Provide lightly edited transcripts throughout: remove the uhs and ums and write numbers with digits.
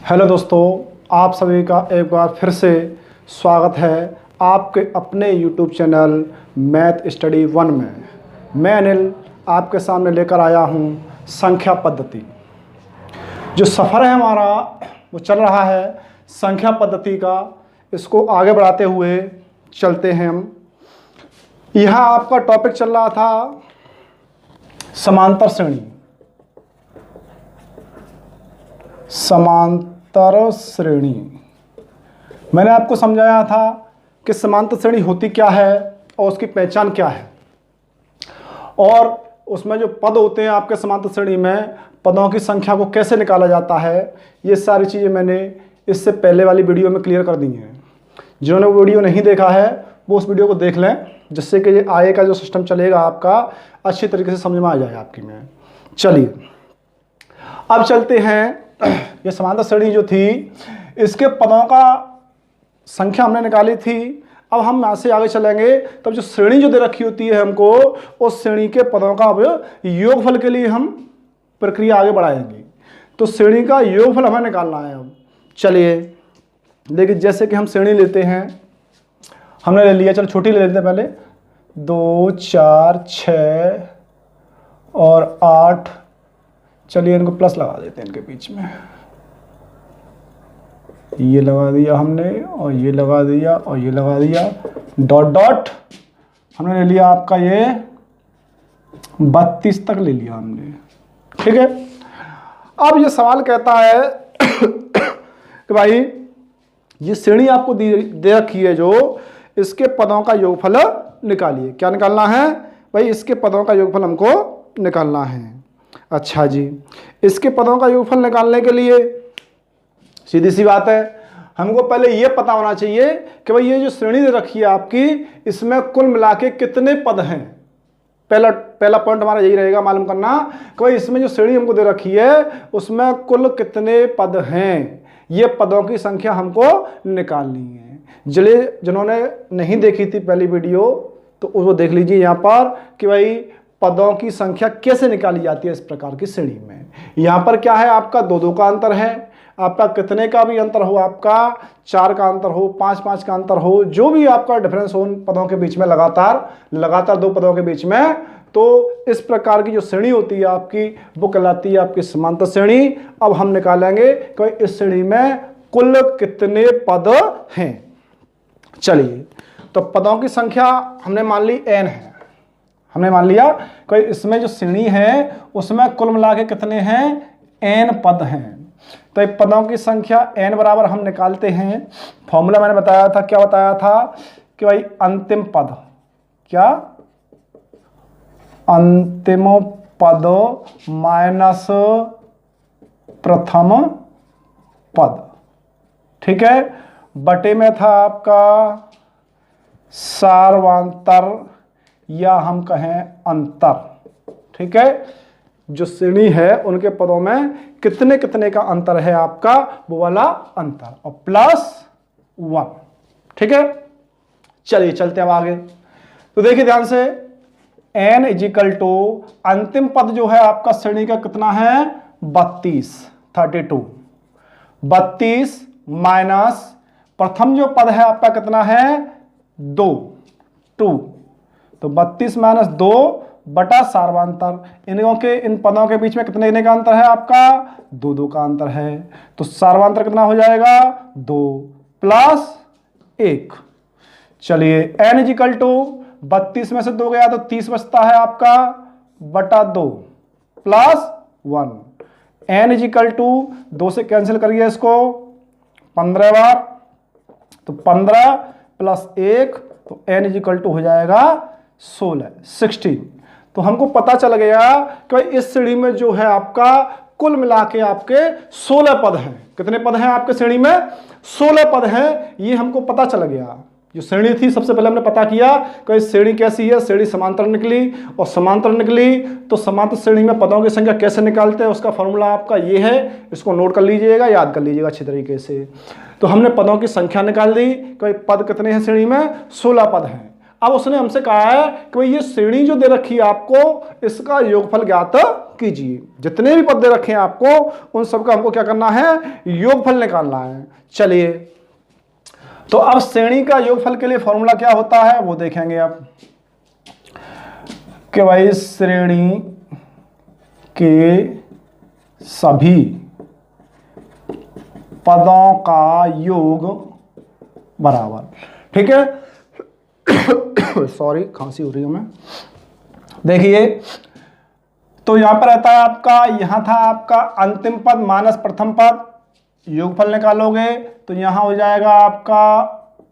Hello दोस्तों, आप सभी का एक बार फिर से स्वागत है आपके अपने YouTube चैनल मैथ स्टडी 1 में। मैं अनिल आपके सामने लेकर आया हूँ संख्या पद्धति। जो सफ़र है हमारा वो चल रहा है संख्या पद्धति का। इसको आगे बढ़ाते हुए चलते हैं हम। यहाँ आपका टॉपिक चल रहा था समांतर श्रेणी। समांतर श्रेणी मैंने आपको समझाया था कि समांतर श्रेणी होती क्या है और उसकी पहचान क्या है, और उसमें जो पद होते हैं आपके समांतर श्रेणी में, पदों की संख्या को कैसे निकाला जाता है, ये सारी चीज़ें मैंने इससे पहले वाली वीडियो में क्लियर कर दी हैं। जिन्होंने वो वीडियो नहीं देखा है वो उस वीडियो को देख लें, जिससे कि ये आगे का जो सिस्टम चलेगा आपका अच्छी तरीके से समझ में आ जाए आपकी में। चलिए अब चलते हैं। ये समांतर श्रेणी जो थी इसके पदों का संख्या हमने निकाली थी। अब हम यहाँ से आगे चलेंगे, तब जो श्रेणी जो दे रखी होती है हमको, उस श्रेणी के पदों का अब योगफल के लिए हम प्रक्रिया आगे बढ़ाएंगे। तो श्रेणी का योगफल हमें निकालना है। अब चलिए देखिए, जैसे कि हम श्रेणी लेते हैं, हमने ले लिया, चलो छोटी ले लेते हैं पहले, 2 4 6 और 8। चलिए इनको प्लस लगा देते हैं इनके बीच में। ये लगा दिया हमने, और ये लगा दिया, और ये लगा दिया, डॉट डॉट। हमने ले लिया आपका ये 32 तक ले लिया हमने, ठीक है। अब ये सवाल कहता है कि भाई ये श्रेणी आपको दे रखी है, जो इसके पदों का योगफल निकालिए। क्या निकालना है भाई? इसके पदों का योगफल हमको निकालना है। अच्छा जी, इसके पदों का योगफल निकालने के लिए सीधी सी बात है, हमको पहले ये पता होना चाहिए कि भाई ये जो श्रेणी दे रखी है आपकी, इसमें कुल मिला के कितने पद हैं। पहला पॉइंट हमारा यही रहेगा मालूम करना कि भाई इसमें जो श्रेणी हमको दे रखी है उसमें कुल कितने पद हैं। ये पदों की संख्या हमको निकालनी है। जिन्होंने नहीं देखी थी पहली वीडियो तो उसको देख लीजिए यहाँ पर कि भाई पदों की संख्या कैसे निकाली जाती है इस प्रकार की श्रेणी में। यहाँ पर क्या है, आपका 2-2 का अंतर है, आपका कितने का भी अंतर हो, आपका 4 का अंतर हो, 5-5 का अंतर हो, जो भी आपका डिफरेंस हो उन पदों के बीच में, लगातार 2 पदों के बीच में, तो इस प्रकार की जो श्रेणी होती है आपकी वो कहलाती है आपकी समांतर श्रेणी। अब हम निकालेंगे कि इस श्रेणी में कुल कितने पद हैं। चलिए, तो पदों की संख्या हमने मान ली n है। हमने मान लिया कि इसमें जो श्रेणी है उसमें कुल मिला के कितने हैं, n पद हैं। तो पदों की संख्या n बराबर हम निकालते हैं। फॉर्मूला मैंने बताया था, क्या बताया था कि भाई अंतिम पद, क्या अंतिम पद माइनस प्रथम पद, ठीक है, बटे में था आपका सार्वंतर या हम कहें अंतर, ठीक है। जो श्रेणी है उनके पदों में कितने कितने का अंतर है आपका, वो वाला अंतर, और +1, ठीक है। चलिए चलते हैं अब आगे। तो देखिए ध्यान से, n = अंतिम पद जो है आपका श्रेणी का कितना है, 32 माइनस प्रथम जो पद है आपका कितना है, 2। तो 32 माइनस 2 बटा सार्वंतर। इन पदों के बीच में कितने का अंतर है आपका, 2-2 का अंतर है। तो सार्वंतर कितना हो जाएगा, 2 + 1। चलिए n = 32 में से 2 गया तो 30 बचता है आपका, बटा 2 + 1। n = 2 से कैंसिल करिए इसको 15 बार, तो 15 + 1, तो n = हो जाएगा 16। तो हमको पता चल गया कि इस श्रेणी में जो है आपका कुल मिला के आपके 16 पद हैं। कितने पद हैं आपके श्रेणी में, 16 पद हैं। ये हमको पता चल गया। जो श्रेणी थी सबसे पहले हमने पता किया कि श्रेणी कैसी है, श्रेणी समांतर निकली, और समांतर निकली तो समांतर श्रेणी में पदों की संख्या कैसे निकालते हैं उसका फॉर्मूला आपका ये है। इसको नोट कर लीजिएगा, याद कर लीजिएगा अच्छी तरीके से। तो हमने पदों की संख्या निकाल दी कि पद कितने हैं श्रेणी में, 16 पद हैं। अब उसने हमसे कहा है कि भाई ये श्रेणी जो दे रखी है आपको, इसका योगफल ज्ञात कीजिए। जितने भी पद दे रखे हैं आपको, उन सबका हमको क्या करना है, योगफल निकालना है। चलिए, तो अब श्रेणी का योगफल के लिए फॉर्मूला क्या होता है वो देखेंगे आप, कि भाई श्रेणी के सभी पदों का योग बराबर, ठीक है। सॉरी, खांसी हो रही है मैं। देखिए, तो यहां पर रहता है आपका, यहां था आपका अंतिम पद माइनस प्रथम पद, योगफल निकालोगे तो यहां हो जाएगा आपका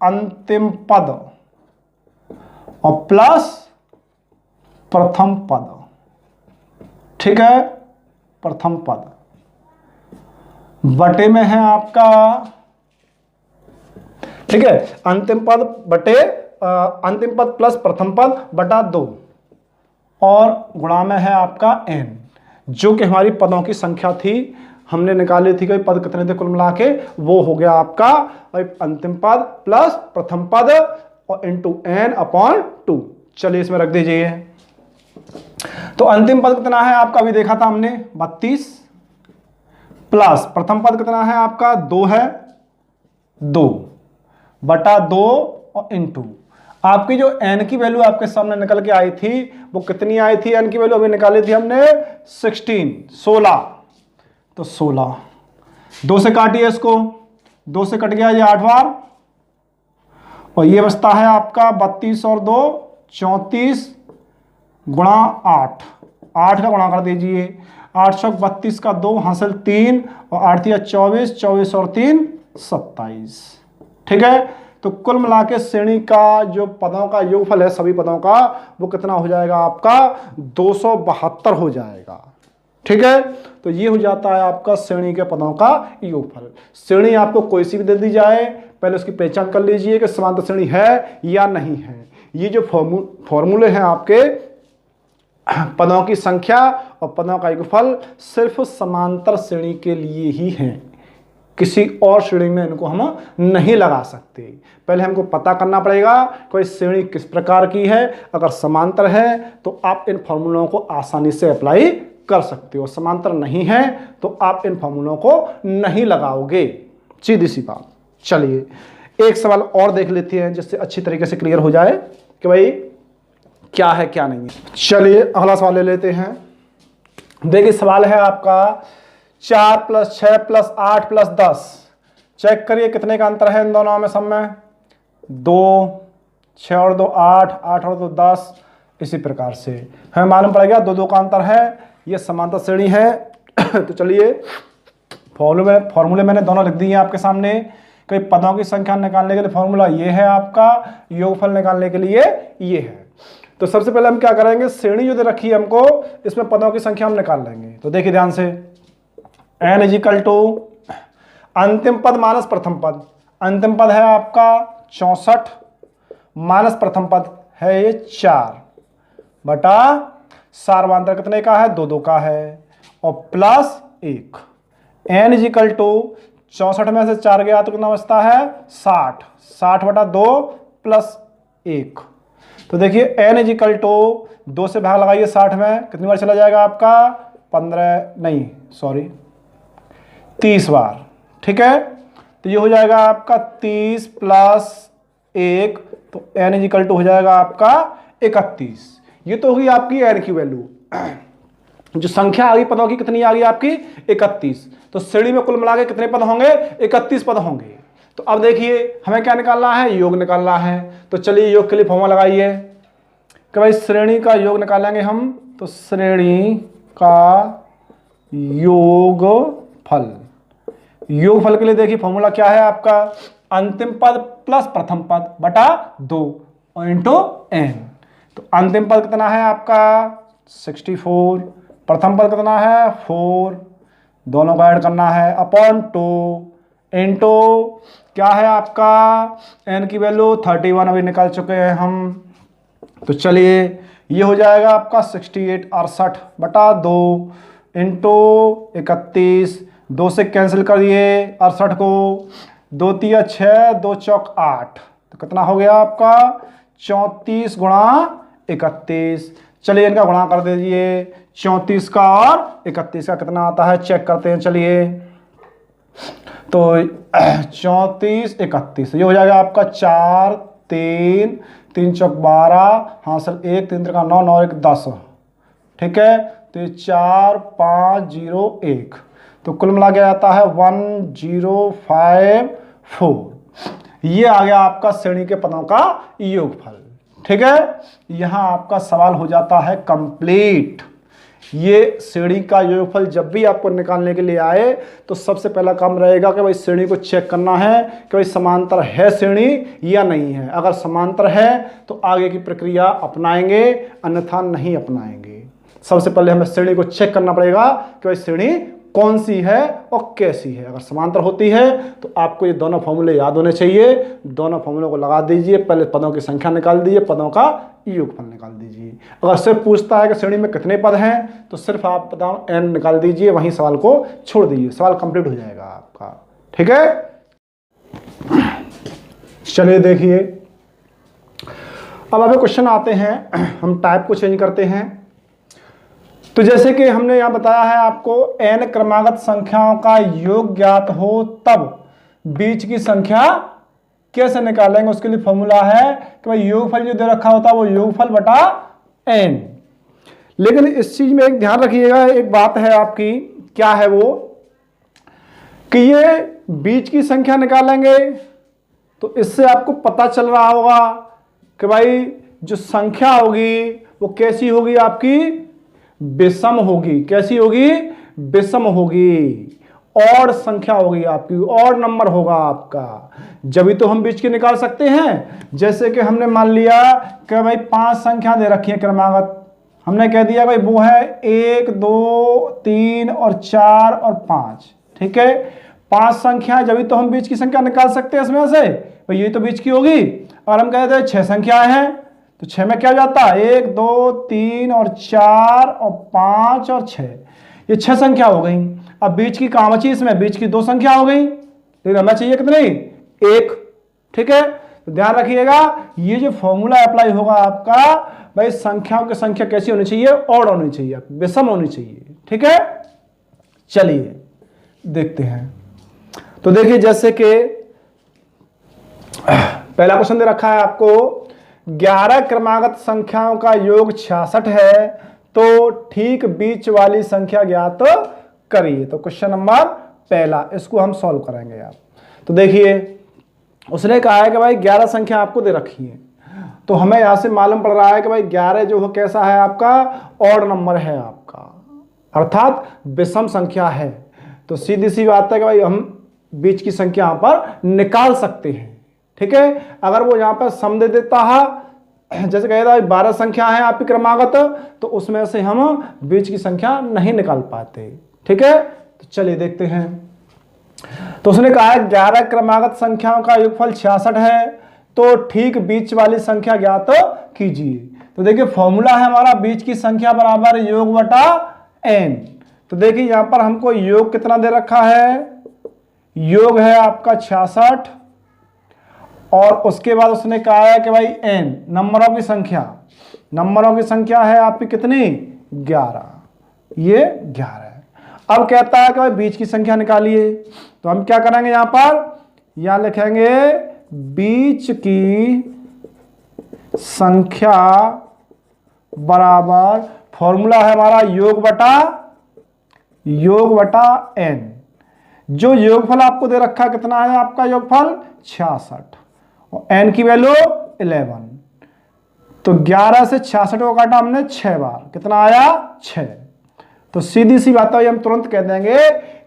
अंतिम पद और प्लस प्रथम पद, ठीक है। प्रथम पद बटे में है आपका, ठीक है, अंतिम पद बटे अंतिम पद प्लस प्रथम पद बटा 2 और गुणा में है आपका n, जो कि हमारी पदों की संख्या थी, हमने निकाली थी कि पद कितने थे कुल मिला के, वो हो गया आपका अंतिम पद प्लस प्रथम पद और इंटू n अपॉन 2। चलिए इसमें रख दीजिए। तो अंतिम पद कितना है आपका, अभी देखा था हमने 32, प्लस प्रथम पद कितना है आपका 2 है, 2 बटा 2 और इंटू आपकी जो n की वैल्यू आपके सामने निकल के आई थी वो कितनी आई थी, n की वैल्यू अभी निकाली थी हमने 16, तो 16 2 से काटिए इसको, 2 से कट गया ये 8 बार और ये बचता है आपका 32 और 2 34 गुणा 8, 8 का गुणा कर दीजिए, 8 चौक 32 का 2 हासिल 3 और 8 दिया 24, 24 और 3 27, ठीक है। तो कुल मिला के श्रेणी का जो पदों का योगफल है सभी पदों का, वो कितना हो जाएगा आपका 272 हो जाएगा, ठीक है। तो ये हो जाता है आपका श्रेणी के पदों का योगफल। श्रेणी आपको कोई सी भी दे दी जाए, पहले उसकी पहचान कर लीजिए कि समांतर श्रेणी है या नहीं है। ये जो फॉर्मूले हैं आपके पदों की संख्या और पदों का योगफल सिर्फ समांतर श्रेणी के लिए ही हैं, किसी और श्रेणी में इनको हम नहीं लगा सकते। पहले हमको पता करना पड़ेगा कोई श्रेणी किस प्रकार की है। अगर समांतर है तो आप इन फॉर्मूलों को आसानी से अप्लाई कर सकते हो, समांतर नहीं है तो आप इन फॉर्मूलों को नहीं लगाओगे, सीधी सी बात। चलिए एक सवाल और देख लेते हैं जिससे अच्छी तरीके से क्लियर हो जाए कि भाई क्या है क्या नहीं है। चलिए अगला सवाल ले लेते हैं। देखिए सवाल है आपका 4 + 6 + 8 + 10, चेक करिए कितने का अंतर है इन दोनों में सब में। 2, 6 और 2 8, 8 और 2 10, इसी प्रकार से हमें मालूम पड़ गया 2 2 का अंतर है, ये समांतर श्रेणी है। तो चलिए फॉर्मूले मैंने दोनों लिख दिए आपके सामने। कई पदों की संख्या निकालने के लिए फॉर्मूला ये है आपका, योगफल निकालने के लिए ये है। तो सबसे पहले हम क्या करेंगे, श्रेणी जो दे रखी है हमको, इसमें पदों की संख्या हम निकाल लेंगे। तो देखिए ध्यान से, n = अंतिम पद माइनस प्रथम पद। अंतिम पद है आपका 64 माइनस प्रथम पद है ये 4 बटा सार्वधातुक कितने का है, 2 2 का है और प्लस 1। n = 64 में से 4 गया तो कितना बचता है 60, 60 बटा 2 प्लस 1। तो देखिए n = 2 से भाग लगाइए 60 में, कितनी बार चला जाएगा आपका 30 बार, ठीक है। तो ये हो जाएगा आपका 30 + 1, तो n = हो जाएगा आपका 31। ये तो हुई आपकी n की वैल्यू। जो संख्या आ गई पदों की कितनी आ गई आपकी 31। तो श्रेणी में कुल मिला के कितने पद होंगे, 31 पद होंगे। तो अब देखिए हमें क्या निकालना है, योग निकालना है। तो चलिए योग के लिए फॉर्मूला लगाइए कि भाई श्रेणी का योग निकालेंगे हम। तो श्रेणी का योगफल, योगफल के लिए देखिए फॉर्मूला क्या है आपका, अंतिम पद प्लस प्रथम पद बटा 2 और इंटू n। तो अंतिम पद कितना है आपका 64, प्रथम पद कितना है 4, दोनों को ऐड करना है अपॉन 2 इंटू क्या है आपका n की वैल्यू 31 अभी निकाल चुके हैं हम। तो चलिए ये हो जाएगा आपका 68 बटा 2 इंटू 31, 2 से कैंसिल करिए 68 को, 2 × 3 = 6, 2 × 4 = 8, तो कितना हो गया आपका 34 गुणा 31। चलिए इनका गुणा कर दीजिए, 34 का और 31 का कितना आता है चेक करते हैं। चलिए तो 34 31 ये हो जाएगा आपका 4 3 3 चौक 12, हाँ सर 1 3 का 9 9 1 10, ठीक है। तो ये 4 5 0 1, तो कुल मिला के आता है 1054। ये आ गया आपका श्रेणी के पदों का योगफल, ठीक है। यहां आपका सवाल हो जाता है कंप्लीट। ये श्रेणी का योगफल जब भी आपको निकालने के लिए आए तो सबसे पहला काम रहेगा कि भाई श्रेणी को चेक करना है कि भाई समांतर है श्रेणी या नहीं है। अगर समांतर है तो आगे की प्रक्रिया अपनाएंगे, अन्यथा नहीं अपनाएंगे। सबसे पहले हमें श्रेणी को चेक करना पड़ेगा कि भाई श्रेणी कौन सी है और कैसी है। अगर समांतर होती है तो आपको ये दोनों फॉर्मूले याद होने चाहिए। दोनों फॉर्मूलों को लगा दीजिए, पहले पदों की संख्या निकाल दीजिए, पदों का योगफल निकाल दीजिए। अगर सिर्फ पूछता है कि श्रेणी में कितने पद हैं तो सिर्फ आप बताओ n निकाल दीजिए, वहीं सवाल को छोड़ दीजिए, सवाल कंप्लीट हो जाएगा आपका, ठीक है। चलिए देखिए अब अभी क्वेश्चन आते हैं, हम टाइप को चेंज करते हैं। तो जैसे कि हमने यहाँ बताया है आपको n क्रमागत संख्याओं का योग ज्ञात हो तब बीच की संख्या कैसे निकालेंगे, उसके लिए फॉर्मूला है कि भाई योगफल जो दे रखा होता है वो योगफल बटा n। लेकिन इस चीज में एक ध्यान रखिएगा, एक बात है आपकी, क्या है वो कि ये बीच की संख्या निकालेंगे तो इससे आपको पता चल रहा होगा कि भाई जो संख्या होगी वो कैसी होगी, आपकी विषम होगी। कैसी होगी, विषम होगी। और संख्या होगी आपकी, और नंबर होगा आपका, जब तो हम बीच की निकाल सकते हैं। जैसे कि हमने मान लिया कि भाई 5 संख्या दे रखी है क्रमागत, हमने कह दिया भाई वो है 1 2 3 और 4 और 5, ठीक है। 5 संख्या जब तो हम बीच की संख्या निकाल सकते हैं इसमें से, भाई ये तो बीच की होगी। और हम कहते हैं 6 संख्याएं हैं तो 6 में क्या जाता है 1 2 3 और 4 और 5 और 6, ये 6 संख्या हो गई। अब बीच की कहाँ बची, इसमें बीच की 2 संख्या हो गई, लेकिन हमें चाहिए कितनी 1, ठीक है। तो ध्यान रखिएगा ये जो फॉर्मूला अप्लाई होगा आपका, भाई संख्याओं की संख्या कैसी होनी चाहिए, ऑड होनी चाहिए, विषम होनी चाहिए, ठीक है। चलिए देखते हैं। तो देखिए जैसे कि पहला क्वेश्चन दे रखा है आपको 11 क्रमागत संख्याओं का योग 66 है तो ठीक बीच वाली संख्या ज्ञात करिए। तो क्वेश्चन नंबर पहला, इसको हम सॉल्व करेंगे आप। तो देखिए उसने कहा है कि भाई 11 संख्या आपको दे रखी है, तो हमें यहां से मालूम पड़ रहा है कि भाई 11 जो है कैसा है आपका, ऑड नंबर है आपका, अर्थात विषम संख्या है। तो सीधी सी बात है कि भाई हम बीच की संख्या यहां पर निकाल सकते हैं, ठीक है। अगर वो यहां पर सम दे देता है, जैसे कहता है 12 संख्या है आपकी क्रमागत, तो उसमें से हम बीच की संख्या नहीं निकाल पाते, ठीक है। तो चलिए देखते हैं। तो उसने कहा है 11 क्रमागत संख्याओं का योगफल 66 है तो ठीक बीच वाली संख्या ज्ञात कीजिए। तो देखिए फॉर्मूला है हमारा बीच की संख्या बराबर योग बटा n। तो देखिए यहां पर हमको योग कितना दे रखा है, योग है आपका 66 और उसके बाद उसने कहा है कि भाई n नंबरों की संख्या, नंबरों की संख्या है आपकी कितनी 11, ये 11 है। अब कहता है कि भाई बीच की संख्या निकालिए, तो हम क्या करेंगे यहां पर, यहां लिखेंगे बीच की संख्या बराबर, फॉर्मूला है हमारा योग बटा n। जो योगफल आपको दे रखा कितना है आपका योगफल 66 और n की वैल्यू 11। तो 11 से 66 को काटा हमने 6 बार, कितना आया 6। तो सीधी सी बात है हम तुरंत कह देंगे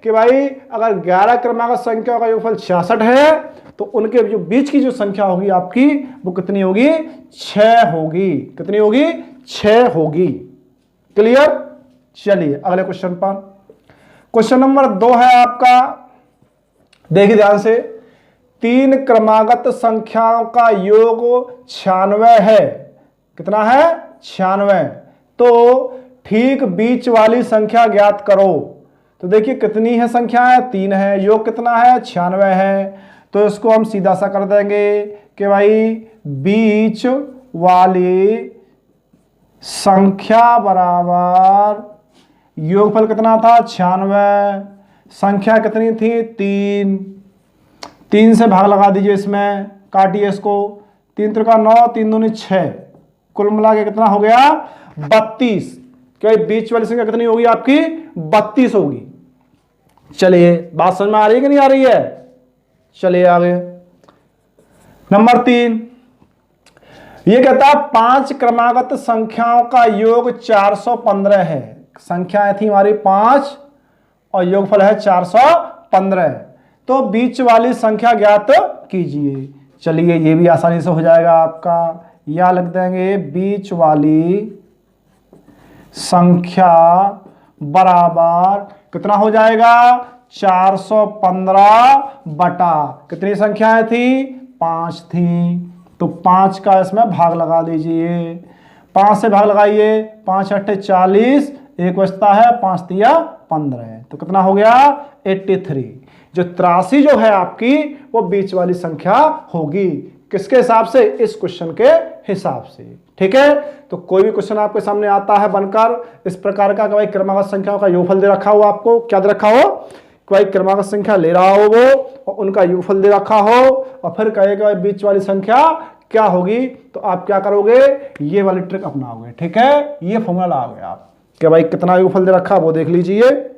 कि भाई अगर 11 क्रमागत संख्या का योगफल 66 है तो उनके जो बीच की जो संख्या होगी आपकी वो कितनी होगी 6 होगी। कितनी होगी 6 होगी। क्लियर। चलिए अगले क्वेश्चन पर, क्वेश्चन नंबर 2 है आपका, देखिए ध्यान से। 3 क्रमागत संख्याओं का योग 96 है, कितना है 96, तो ठीक बीच वाली संख्या ज्ञात करो। तो देखिए कितनी है संख्या है 3 है, योग कितना है 96 है। तो इसको हम सीधा सा कर देंगे कि भाई बीच वाली संख्या बराबर योगफल कितना था 96, संख्या कितनी थी 3, 3 से भाग लगा दीजिए, इसमें काटिए इसको, 3 त्रिका 9, 3 दूनी 6, कुल मिला के कितना हो गया 32। क्या बीच वाली संख्या कितनी होगी आपकी 32 होगी। चलिए बात समझ में आ रही है कि नहीं आ रही है। चलिए आगे नंबर 3, ये कहता है 5 क्रमागत संख्याओं का योग 415 है। संख्याएं थी हमारी 5 और योगफल है 415, तो बीच वाली संख्या ज्ञात कीजिए। चलिए ये भी आसानी से हो जाएगा आपका, या लिख देंगे बीच वाली संख्या बराबर कितना हो जाएगा 415 बटा कितनी संख्याएं थी 5 थी, तो 5 का इसमें भाग लगा दीजिए, 5 से भाग लगाइए, 5 अट्ठे 40, एक बचता है 5 तिया 15, तो कितना हो गया 83। जो 83 जो है आपकी वो बीच वाली संख्या होगी, किसके हिसाब से, इस क्वेश्चन के हिसाब से। ठीक है, तो कोई भी क्वेश्चन आपके सामने आता है बनकर इस प्रकार का कि भाई क्रमागत संख्याओं का योगफल दे रखा हो, आपको क्या दे रखा हो कि भाई क्रमागत संख्या ले रहा हो वो और उनका योगफल दे रखा हो, और फिर कहेगा भाई बीच वाली संख्या क्या होगी, तो आप क्या करोगे ये वाली ट्रिक अपनाओगे। ठीक है, ये फॉर्मूला आ गया आप कि भाई कितना योगफल दे रखा वो देख लीजिए,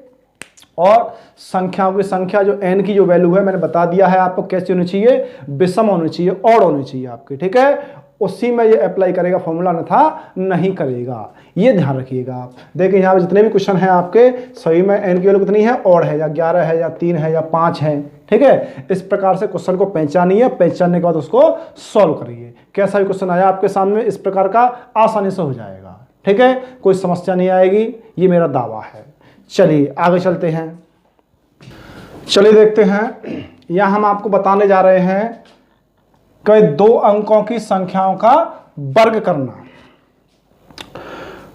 और संख्याओं की संख्या जो n की जो वैल्यू है मैंने बता दिया है आपको कैसे होनी चाहिए, विषम होनी चाहिए, ऑड होनी चाहिए आपकी। ठीक है, उसी में ये अप्लाई करेगा फॉर्मूला, न था नहीं करेगा, ये ध्यान रखिएगा आप। देखिए यहाँ पे जितने भी क्वेश्चन हैं आपके सही में n की वैल्यू कितनी है, ऑड है या 11 है या 3 है या 5 है। ठीक है, इस प्रकार से क्वेश्चन को पहचानिए, पहचानने के बाद उसको सॉल्व करिए। कैसा भी क्वेश्चन आया आपके सामने इस प्रकार का आसानी से हो जाएगा। ठीक है, कोई समस्या नहीं आएगी, ये मेरा दावा है। चलिए आगे चलते हैं, चलिए देखते हैं। यहां हम आपको बताने जा रहे हैं कि 2 अंकों की संख्याओं का वर्ग करना।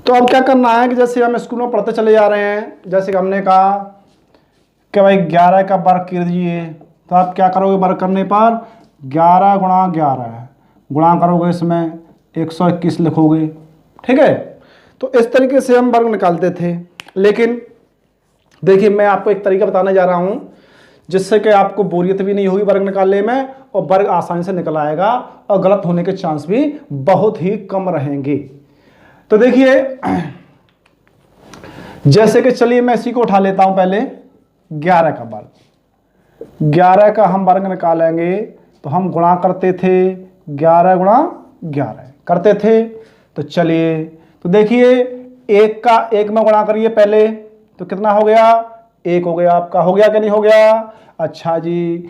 तो अब क्या करना है कि जैसे हम स्कूल में पढ़ते चले जा रहे हैं, जैसे कि हमने कहा कि भाई 11 का वर्ग कर दीजिए, तो आप क्या करोगे वर्ग करने पर 11 गुणा 11 गुणा करोगे, इसमें 121 लिखोगे। ठीक है, तो इस तरीके से हम वर्ग निकालते थे, लेकिन देखिए मैं आपको एक तरीका बताने जा रहा हूं जिससे कि आपको बोरियत भी नहीं होगी वर्ग निकालने में, और वर्ग आसानी से निकल आएगा और गलत होने के चांस भी बहुत ही कम रहेंगे। तो देखिए जैसे कि चलिए मैं इसी को उठा लेता हूं, पहले 11 का वर्ग, 11 का हम वर्ग निकालेंगे तो हम गुणा करते थे, 11 गुणा 11 करते थे। तो चलिए, तो देखिए 1 का 1 में गुणा करिए पहले, तो कितना हो गया 1 हो गया आपका, हो गया कि नहीं हो गया। अच्छा जी,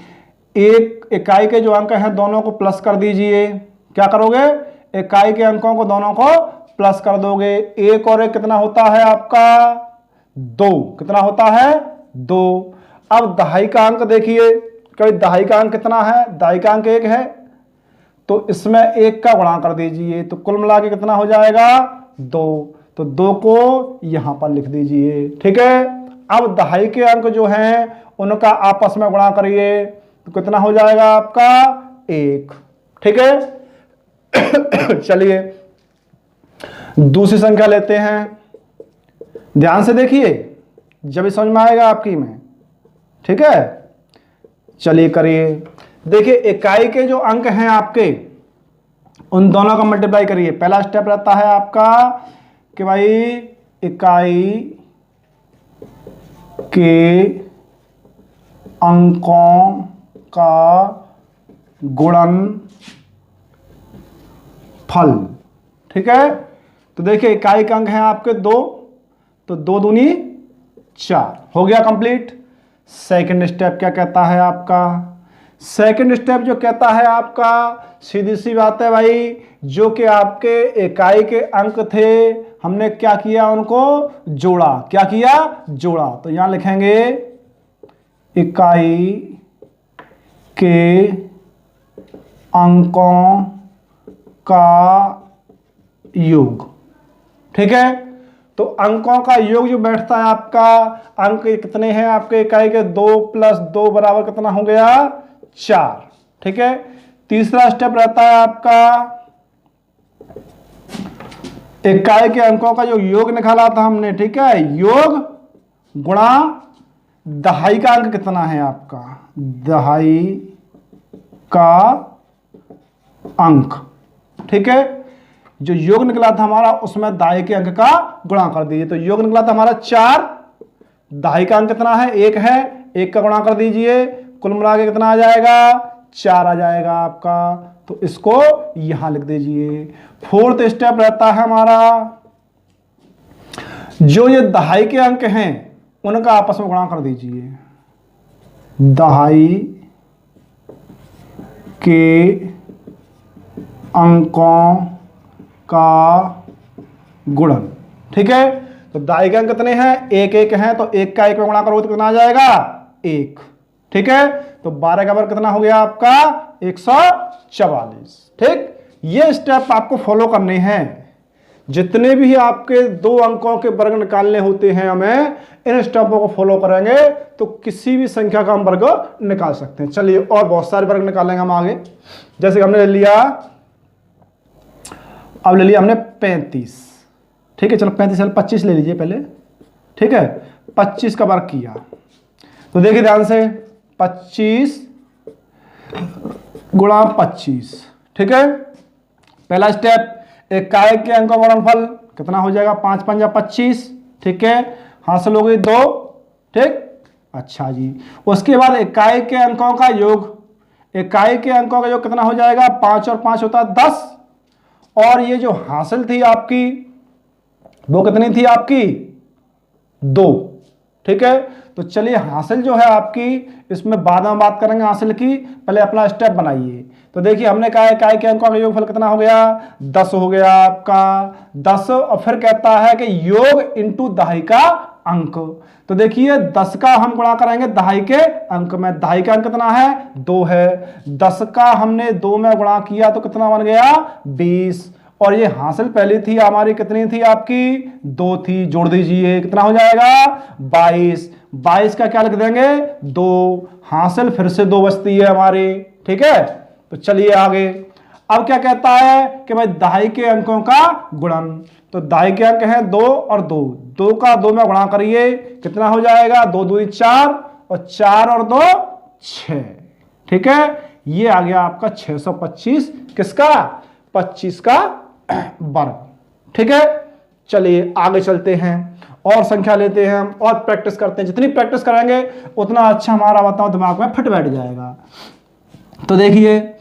एक इकाई के जो अंक हैं दोनों को प्लस कर दीजिए, क्या करोगे इकाई के अंकों को दोनों को प्लस कर दोगे, 1 और 1 कितना होता है आपका 2, कितना होता है 2। अब दहाई का अंक देखिए, कभी दहाई का अंक कितना है, दहाई का अंक 1 है, तो इसमें 1 का गुणा कर दीजिए, तो कुल मिला के कितना हो जाएगा 2, तो 2 को यहां पर लिख दीजिए। ठीक है, अब दहाई के अंक जो हैं उनका आपस में गुणा करिए, तो कितना हो जाएगा आपका 1। ठीक है चलिए दूसरी संख्या लेते हैं, ध्यान से देखिए जब ही समझ में आएगा आपकी में। ठीक है, चलिए करिए। देखिए इकाई के जो अंक हैं आपके उन दोनों का मल्टीप्लाई करिए। पहला स्टेप रहता है आपका कि भाई इकाई के अंकों का गुणनफल। ठीक है, तो देखिए इकाई के अंक हैं आपके 2, तो 2 दूनी 4 हो गया कंप्लीट। सेकंड स्टेप क्या कहता है आपका, सेकंड स्टेप जो कहता है आपका सीधी सी बात है भाई, जो कि आपके इकाई के अंक थे हमने क्या किया उनको जोड़ा, क्या किया जोड़ा। तो यहां लिखेंगे इकाई के अंकों का योग। ठीक है, तो अंकों का योग जो बैठता है आपका, अंक कितने हैं आपके इकाई के 2 + 2 बराबर कितना हो गया 4। ठीक है, तीसरा स्टेप रहता है आपका इकाई के अंकों का जो योग निकाला था हमने, ठीक है, योग गुणा दहाई का अंक कितना है आपका, दहाई का अंक, ठीक है। जो योग निकला था हमारा उसमें दहाई के अंक का गुणा कर दीजिए। तो योग निकला था हमारा 4, दहाई का अंक कितना है, 1 है, 1 का गुणा कर दीजिए, कुल मिला के कितना आ जाएगा, 4 आ जाएगा आपका। तो इसको यहां लिख दीजिए। 4th स्टेप रहता है हमारा, जो ये दहाई के अंक हैं उनका आपस में गुणा कर दीजिए, दहाई के अंकों का गुणन, ठीक है। तो दहाई के अंक कितने हैं, 1 1 है, तो 1 का 1 में गुणा करोगे तो कितना आ जाएगा, 1, ठीक है। तो 12 का वर्ग कितना हो गया आपका, 144, ठीक। ये स्टेप आपको फॉलो करने हैं। जितने भी आपके 2 अंकों के वर्ग निकालने होते हैं हमें, इन स्टेपों को फॉलो करेंगे तो किसी भी संख्या का हम वर्ग निकाल सकते हैं। चलिए और बहुत सारे वर्ग निकालेंगे हम आगे। जैसे हमने ले लिया, अब ले लिया हमने 35, ठीक है। चलो 35 25 ले लीजिए पहले, ठीक है। 25 का वर्ग किया तो देखिए ध्यान से, 25 गुणा 25, ठीक है। पहला स्टेप, इकाई के अंकों का गुणनफल कितना हो जाएगा, 5 5 25, ठीक है। हासिल हो गई 2, ठीक। अच्छा जी, उसके बाद इकाई के अंकों का योग, इकाई के अंकों का योग कितना हो जाएगा, 5 और 5 होता है 10, और ये जो हासिल थी आपकी वो कितनी थी आपकी, 2, ठीक है। तो चलिए हासिल जो है आपकी, इसमें बाद में बात करेंगे हासिल की, पहले अपना स्टेप बनाइए। तो देखिए हमने कहा इकाई के अंकों का योगफल कितना हो गया, 10 हो गया आपका, 10। और फिर कहता है कि योग इंटू दहाई का अंक। तो देखिए 10 का हम गुणा करेंगे दहाई के अंक में, दहाई का अंक कितना है, 2 है, 10 का हमने 2 में गुणा किया तो कितना बन गया, 20। और ये हासिल पहले थी हमारी, कितनी थी आपकी, 2 थी, जोड़ दीजिए कितना हो जाएगा, 22। 22 का क्या लिख देंगे, 2, हासिल फिर से 2 बचती है हमारी, ठीक है। तो चलिए आगे, अब क्या कहता है कि भाई दहाई के अंकों का गुणन। तो दहाई के अंक हैं 2 और 2, 2 का 2 में गुणा करिए कितना हो जाएगा, 2 2 4, और 4 और 2 6, ठीक है। ये आ गया आपका 625, किसका, 25 का वर्ग, ठीक है। चलिए आगे चलते हैं और संख्या लेते हैं हम और प्रैक्टिस करते हैं। जितनी प्रैक्टिस करेंगे उतना अच्छा हमारा बताओ दिमाग में फिट बैठ जाएगा। तो देखिए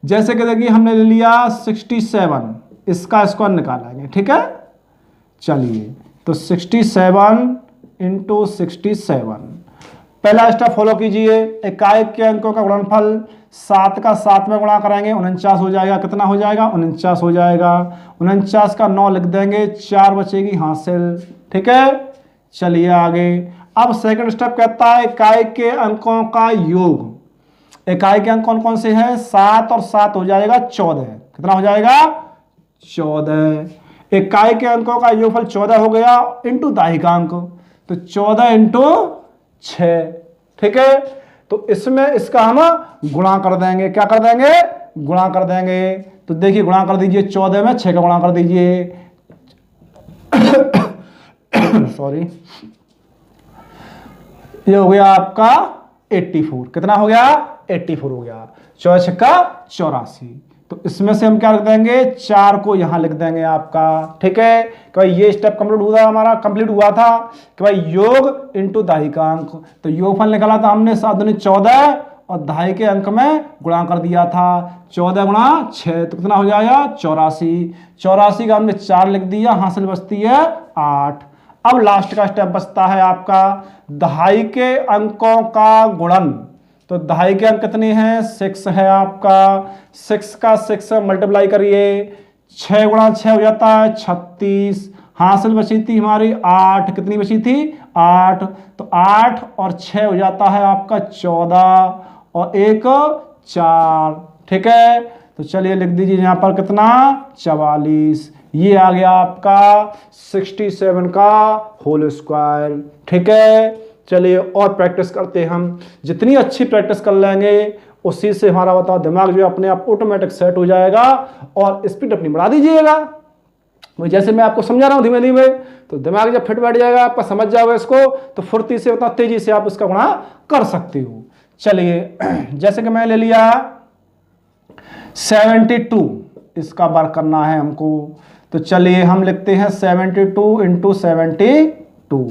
जैसे कि देखिए हमने ले लिया 67, इसका स्क्वायर निकालेंगे, ठीक है। चलिए तो 67 इंटू 67, पहला स्टेप फॉलो कीजिए। इकाई के अंकों का गुणनफल 7 का 7 में गुणा करेंगे 49 हो जाएगा, कितना हो जाएगा, 49 हो जाएगा। 49 का 9 लिख देंगे, 4 बचेगी हासिल, ठीक है। चलिए आगे, अब सेकंड स्टेप कहता है इकाई के अंकों का योग। इकाई के अंक कौन कौन से हैं, 7 और 7 हो जाएगा 14, कितना हो जाएगा, 14। इकाई के अंकों का योगफल 14 हो गया, इंटू दहाई का अंक, तो 14 इंटू 6, ठीक है। तो इसमें इसका हम गुणा कर देंगे, क्या कर देंगे, गुणा कर देंगे। तो देखिए गुणा कर दीजिए, 14 में 6 का गुणा कर दीजिए सॉरी, ये हो गया आपका 84, कितना हो गया, 84 हो गया, 14 छक्का 84। तो इसमें से हम क्या लिख देंगे, 4 को यहां लिख देंगे आपका, ठीक है। कि भाई ये स्टेप कंप्लीट हुआ, हमारा कंप्लीट हुआ था कि भाई योग इंटू दहाई का अंक। तो योगफल निकाला था हमने 7 दूनी 14 और दहाई के अंक में गुणा कर दिया था, 14 गुणा 6 तो कितना हो जाएगा, 84। 84 का हमने 4 लिख दिया, हासिल बचती है 8। अब लास्ट का स्टेप बचता है आपका दहाई के अंकों का गुणन। तो दहाई के अंक कितने हैं, 6 है आपका, 6 का 6 मल्टीप्लाई करिए, 6 गुणा 6 हो जाता है 36, हासिल बची थी हमारी 8, कितनी बची थी, 8। तो 8 और 6 हो जाता है आपका 14 और 1 4, ठीक है। तो चलिए लिख दीजिए यहाँ पर कितना, 44। ये आ गया आपका 67 का होल स्क्वायर, ठीक है। चलिए और प्रैक्टिस करते हैं हम। जितनी अच्छी प्रैक्टिस कर लेंगे उसी से हमारा बताओ दिमाग जो है अपने आप ऑटोमेटिक सेट हो जाएगा। और स्पीड अपनी बढ़ा दीजिएगा। जैसे मैं आपको समझा रहा हूं धीमे धीमे, तो दिमाग जब फिट बैठ जाएगा आपका, समझ जाओगे इसको, तो फुर्ती से उतना तेजी से आप इसका गुणा कर सकते हो। चलिए जैसे कि मैं ले लिया 72, इसका वर्ग करना है हमको, तो चलिए हम लिखते हैं 72 इंटू 72।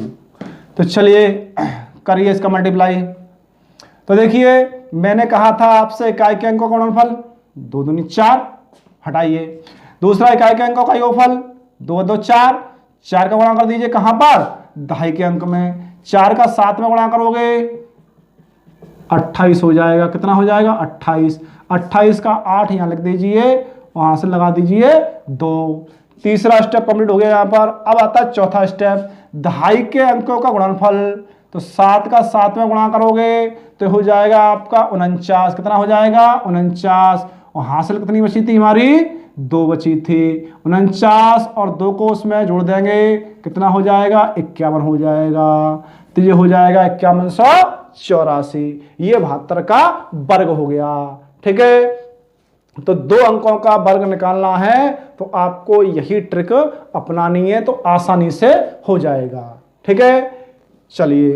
तो चलिए करिए इसका मल्टीप्लाई। तो देखिए मैंने कहा था आपसे इकाई के अंकों का गुणनफल 2 दूनी 4, हटाइए। दूसरा इकाई के अंकों का योगफल 2 2 4, 4 का गुणा कर दीजिए कहां पर, दहाई के अंक में। 4 का 7 में गुणा करोगे 28 हो जाएगा। कितना हो जाएगा 28। 28 का 8 यहां लिख दीजिए, वहां से लगा दीजिए 2। तीसरा स्टेप कंप्लीट हो गया यहां पर। अब आता है चौथा स्टेप, दहाई के अंकों का गुणनफल। तो 7 का 7 में गुणा करोगे तो हो जाएगा आपका 49। कितना हो जाएगा 49। और हासिल कितनी बची थी हमारी, 2 बची थी। 49 और 2 को उसमें जोड़ देंगे, कितना हो जाएगा 51 हो जाएगा। तो ये हो जाएगा 5184। ये 72 का वर्ग हो गया। ठीक है, तो 2 अंकों का वर्ग निकालना है तो आपको यही ट्रिक अपनानी है, तो आसानी से हो जाएगा। ठीक है, चलिए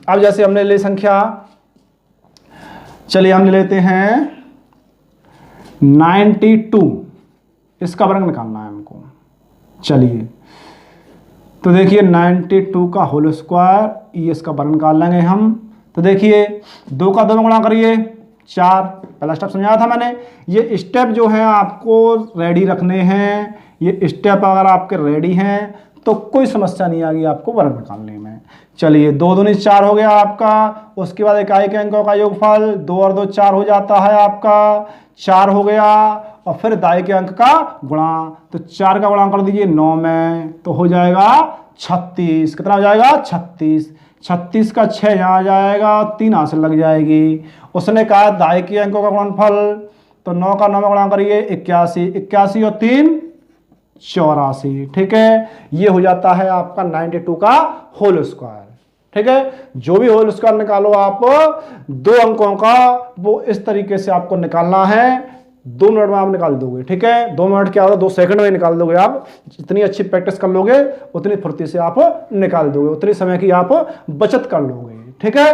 अब जैसे हमने ले संख्या, चलिए हम ले लेते हैं 92, इसका वर्ग निकालना है हमको। चलिए तो देखिए 92 का होल स्क्वायर, ये इसका वर्ग निकाल लेंगे हम। तो देखिए 2 का 2 में गुणा करिए 4, पहला स्टेप समझाया था मैंने। ये स्टेप जो है आपको रेडी रखने हैं, ये स्टेप अगर आपके रेडी हैं तो कोई समस्या नहीं आएगी आपको वर्ग निकालने में। चलिए 2 दूनी 4 हो गया आपका। उसके बाद इकाई के अंकों का योगफल 2 और 2 4 हो जाता है आपका, 4 हो गया। और फिर दाई के अंक का गुणा, तो 4 का गुणा कर दीजिए 9 में, तो हो जाएगा 36। कितना हो जाएगा 36। 36 का 6 यहाँ आ जाएगा, 3 हासिल लग जाएगी। उसने कहा दाई के अंकों का गुणनफल, तो 9 का 9 में गुणा करिए 81। 81 और 3 84। ठीक है, ये हो जाता है आपका 92 का होल स्क्वायर। ठीक है, जो भी होल स्क्वायर निकालो आप 2 अंकों का, वो इस तरीके से आपको निकालना है। 2 मिनट में आप निकाल दोगे। ठीक है, 2 मिनट क्या होगा 2 सेकंड में निकाल दोगे आप। जितनी अच्छी प्रैक्टिस कर लोगे उतनी फुर्ती से आप निकाल दोगे, उतनी समय की आप बचत कर लोगे। ठीक है,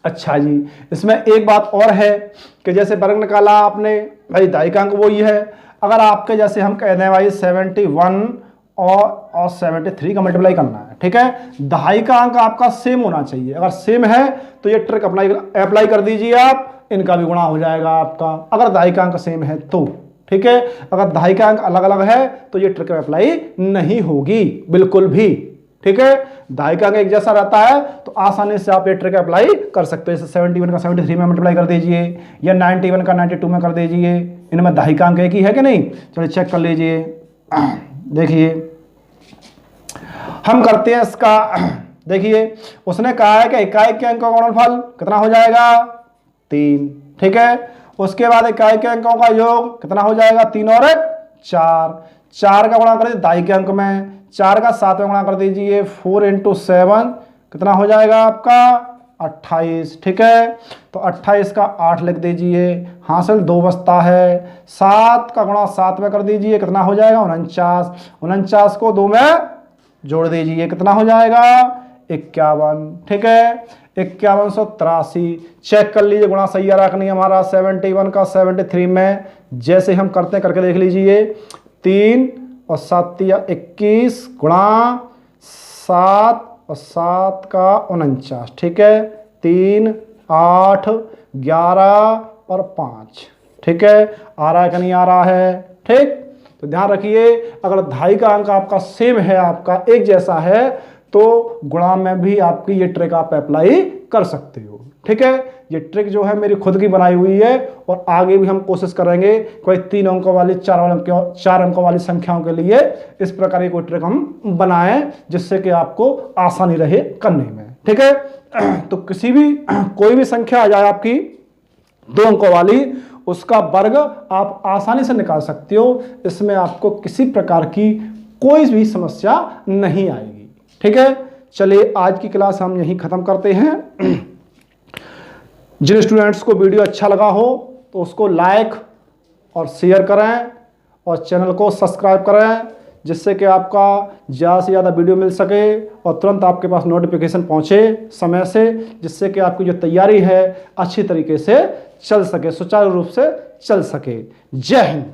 अच्छा जी, इसमें एक बात और है कि जैसे वर्ग निकाला आपने भाई, दाई का अंक वो ही है। अगर आपके जैसे हम कह दें भाई 71 और 73 का मल्टीप्लाई करना है, ठीक है, दहाई का अंक आपका सेम होना चाहिए। अगर सेम है तो ये ट्रिक अप्लाई कर दीजिए आप, इनका भी गुणा हो जाएगा आपका, अगर दहाई का अंक सेम है तो। ठीक है, अगर दहाई का अंक अलग अलग है तो ये ट्रिक अप्लाई नहीं होगी बिल्कुल भी। ठीक है, दहाई का अंक एक जैसा रहता है तो आसानी से आप ये ट्रिक अप्लाई कर सकते हैं। 71 का 73 में मल्टीप्लाई कर दीजिए, या 91 का 92 में कर दीजिए। इनमें दहाई का अंक एक ही है कि नहीं, चलिए चेक कर लीजिए। देखिए हम करते हैं इसका। देखिए उसने कहा है कि इकाई के अंकों का गुणनफल कितना हो जाएगा 3। ठीक है, उसके बाद इकाई के अंकों का योग कितना हो जाएगा 3 और 4। 4 का गुणा कर दीजिए दाई के अंक में, 4 का 7 में गुणा कर दीजिए, 4 इंटू 7 कितना हो जाएगा आपका 28। ठीक है, तो 28 का 8 लिख दीजिए, हासिल 2 बचता है। 7 का गुणा 7 में कर दीजिए, कितना हो जाएगा 49। 49 को 2 में जोड़ दीजिए, कितना हो जाएगा 51। ठीक है, 5183। चेक कर लीजिए, गुणा सही आ रहा नहीं हमारा 71 का 73 में। जैसे हम करते हैं करके देख लीजिए, 3 और 7 या 21 गुणा 7 और 7 का 49। ठीक है, 3 8 11 और 5। ठीक है, आ रहा है कि नहीं आ रहा है। ठीक, तो ध्यान रखिए, अगर दहाई का अंक आपका सेम है, आपका एक जैसा है, तो गुणा में भी आपकी ये ट्रिक आप अप्लाई कर सकते हो। ठीक है, ये ट्रिक जो है मेरी खुद की बनाई हुई है, और आगे भी हम कोशिश करेंगे कोई 3 अंकों वाली 4 अंकों वाली संख्याओं के लिए इस प्रकार की कोई ट्रिक हम बनाएं, जिससे कि आपको आसानी रहे करने में। ठीक है, तो किसी भी कोई भी संख्या आ जाए आपकी 2 अंकों वाली, उसका वर्ग आप आसानी से निकाल सकते हो। इसमें आपको किसी प्रकार की कोई भी समस्या नहीं आएगी। ठीक है, चलिए आज की क्लास हम यहीं ख़त्म करते हैं। जिन स्टूडेंट्स को वीडियो अच्छा लगा हो तो उसको लाइक और शेयर करें, और चैनल को सब्सक्राइब करें, जिससे कि आपका ज़्यादा से ज़्यादा वीडियो मिल सके और तुरंत आपके पास नोटिफिकेशन पहुँचे समय से, जिससे कि आपकी जो तैयारी है अच्छी तरीके से चल सके, सुचारू रूप से चल सके। जय हिंद।